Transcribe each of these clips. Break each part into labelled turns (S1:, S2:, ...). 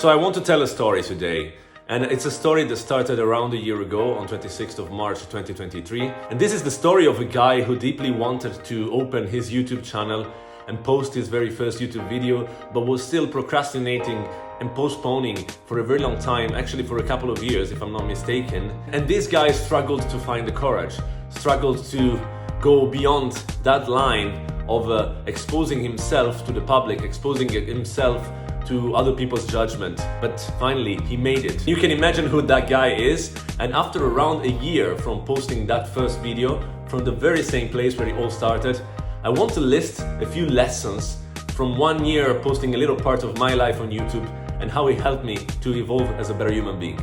S1: So I want to tell a story today, and it's a story that started around a year ago on 26th of March 2023. And this is the story of a guy who deeply wanted to open his YouTube channel and post his very first YouTube video, but was still procrastinating and postponing for a very long time, actually for a couple of years if I'm not mistaken. And this guy struggled to find the courage, struggled to go beyond that line of exposing himself to the public, exposing himself to other people's judgment. But finally, he made it. You can imagine who that guy is. And after around a year from posting that first video, from the very same place where it all started, I want to list a few lessons from 1 year posting a little part of my life on YouTube and how it helped me to evolve as a better human being.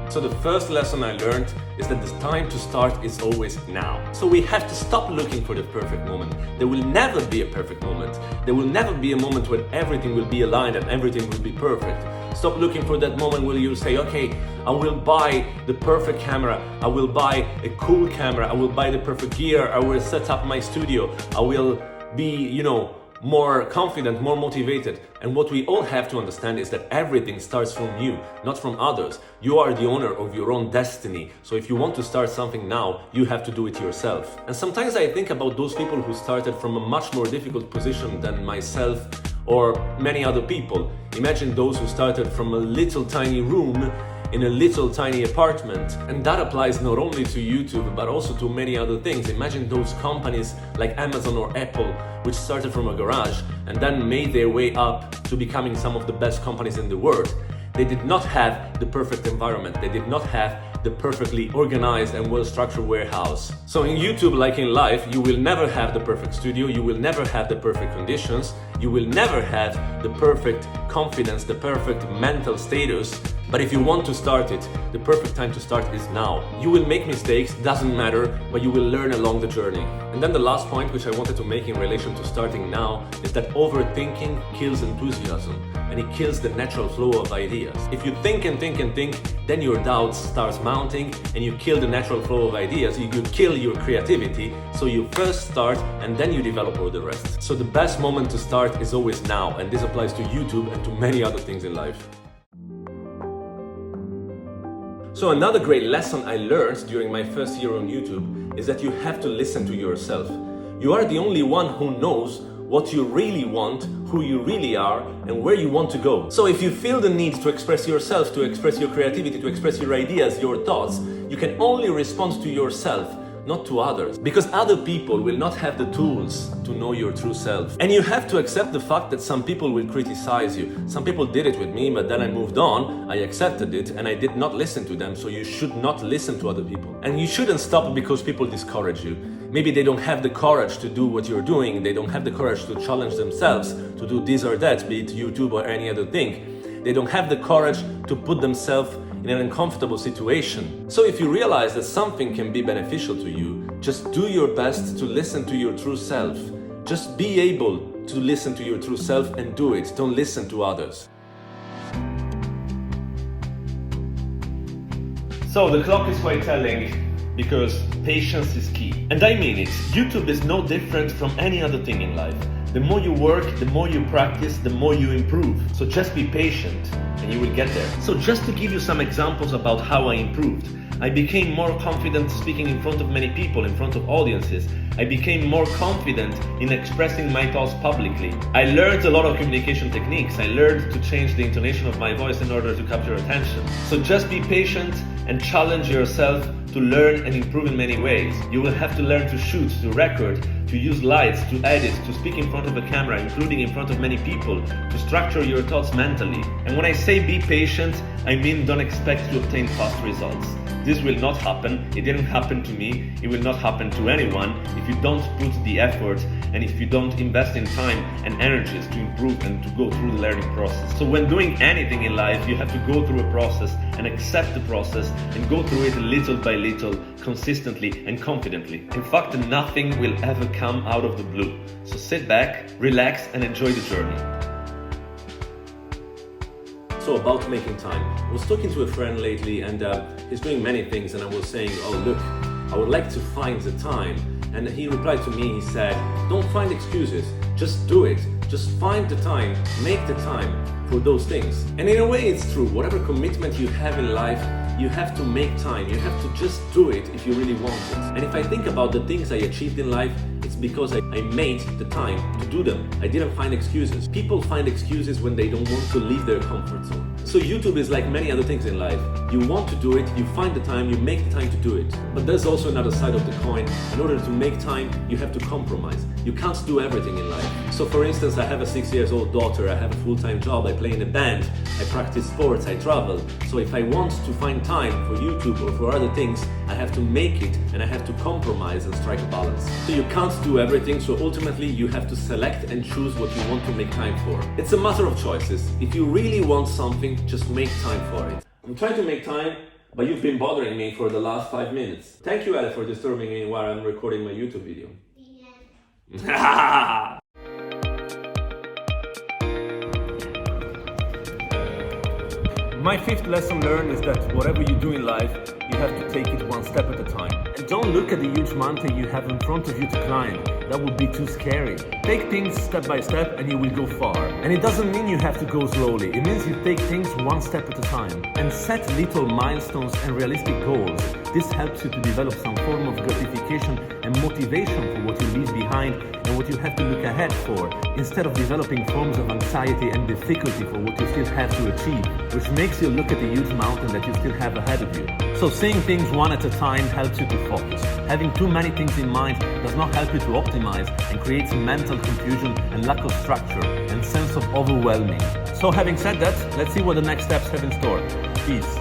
S1: So the first lesson I learned is that the time to start is always now. So we have to stop looking for the perfect moment. There will never be a perfect moment. There will never be a moment when everything will be aligned and everything will be perfect. Stop looking for that moment where you say, okay, I will buy the perfect camera, I will buy a cool camera, I will buy the perfect gear, I will set up my studio, I will be, more confident, more motivated. And what we all have to understand is that everything starts from you, not from others. You are the owner of your own destiny. So if you want to start something now, you have to do it yourself. And sometimes I think about those people who started from a much more difficult position than myself or many other people. Imagine those who started from a little tiny room in a little tiny apartment. And that applies not only to YouTube, but also to many other things. Imagine those companies like Amazon or Apple, which started from a garage and then made their way up to becoming some of the best companies in the world. They did not have the perfect environment. They did not have the perfectly organized and well-structured warehouse. So in YouTube, like in life, you will never have the perfect studio, you will never have the perfect conditions, you will never have the perfect confidence, the perfect mental status. But if you want to start it, the perfect time to start is now. You will make mistakes, doesn't matter, but you will learn along the journey. And then the last point which I wanted to make in relation to starting now is that overthinking kills enthusiasm and it kills the natural flow of ideas. If you think and think and think, then your doubts starts mounting and you kill the natural flow of ideas. You kill your creativity. So you first start and then you develop all the rest. So the best moment to start is always now, and this applies to YouTube and to many other things in life. So another great lesson I learned during my first year on YouTube is that you have to listen to yourself. You are the only one who knows what you really want, who you really are, and where you want to go. So if you feel the need to express yourself, to express your creativity, to express your ideas, your thoughts, you can only respond to yourself, not to others, because other people will not have the tools to know your true self. And you have to accept the fact that some people will criticize you. Some people did it with me, but then I moved on, I accepted it, and I did not listen to them. So you should not listen to other people. And you shouldn't stop because people discourage you. Maybe they don't have the courage to do what you're doing. They don't have the courage to challenge themselves to do this or that, be it YouTube or any other thing. They don't have the courage to put themselves in an uncomfortable situation. So if you realize that something can be beneficial to you, just do your best to listen to your true self. Just be able to listen to your true self and do it. Don't listen to others. So the clock is quite telling, because patience is key. And I mean it. YouTube is no different from any other thing in life. The more you work, the more you practice, the more you improve. So just be patient and you will get there. So just to give you some examples about how I improved. I became more confident speaking in front of many people, in front of audiences. I became more confident in expressing my thoughts publicly. I learned a lot of communication techniques. I learned to change the intonation of my voice in order to capture attention. So just be patient and challenge yourself to learn and improve in many ways. You will have to learn to shoot, to record, to use lights, to edit, to speak in front of a camera, including in front of many people, to structure your thoughts mentally. And when I say be patient, I mean don't expect to obtain fast results. This will not happen. It didn't happen to me. It will not happen to anyone if you don't put the effort and if you don't invest in time and energies to improve and to go through the learning process. So when doing anything in life, you have to go through a process and accept the process and go through it little by little, consistently and confidently. In fact, nothing will ever come out of the blue. So sit back, relax, and enjoy the journey. So about making time. I was talking to a friend lately and he's doing many things, and I was saying, oh look, I would like to find the time. And he replied to me, he said, don't find excuses, just do it. Just find the time, make the time for those things. And in a way it's true, whatever commitment you have in life, you have to make time, you have to just do it if you really want it. And if I think about the things I achieved in life, it's because I made the time to do them. I didn't find excuses. People find excuses when they don't want to leave their comfort zone. So YouTube is like many other things in life. You want to do it, you find the time, you make the time to do it. But there's also another side of the coin. In order to make time, you have to compromise. You can't do everything in life. So for instance, I have a 6-year-old daughter, I have a full-time job, I play in a band, I practice sports, I travel. So if I want to find time for YouTube or for other things, I have to make it and I have to compromise and strike a balance. So you can't do everything, so ultimately you have to select and choose what you want to make time for. It's a matter of choices. If you really want something, just make time for it. I'm trying to make time, but you've been bothering me for the last 5 minutes. Thank you, Ale, for disturbing me while I'm recording my YouTube video. Yeah. My 5th lesson learned is that whatever you do in life, you have to take it one step at a time. And don't look at the huge mountain you have in front of you to climb. That would be too scary. Take things step by step and you will go far. And it doesn't mean you have to go slowly. It means you take things one step at a time. And set little milestones and realistic goals. This helps you to develop some form of gratification and motivation for what you leave behind and what you have to look ahead for, instead of developing forms of anxiety and difficulty for what you still have to achieve, which makes you look at the huge mountain that you still have ahead of you. So seeing things one at a time helps you to focus. Having too many things in mind does not help you to optimize and creates mental confusion and lack of structure and sense of overwhelming. So having said that, let's see what the next steps have in store. Peace.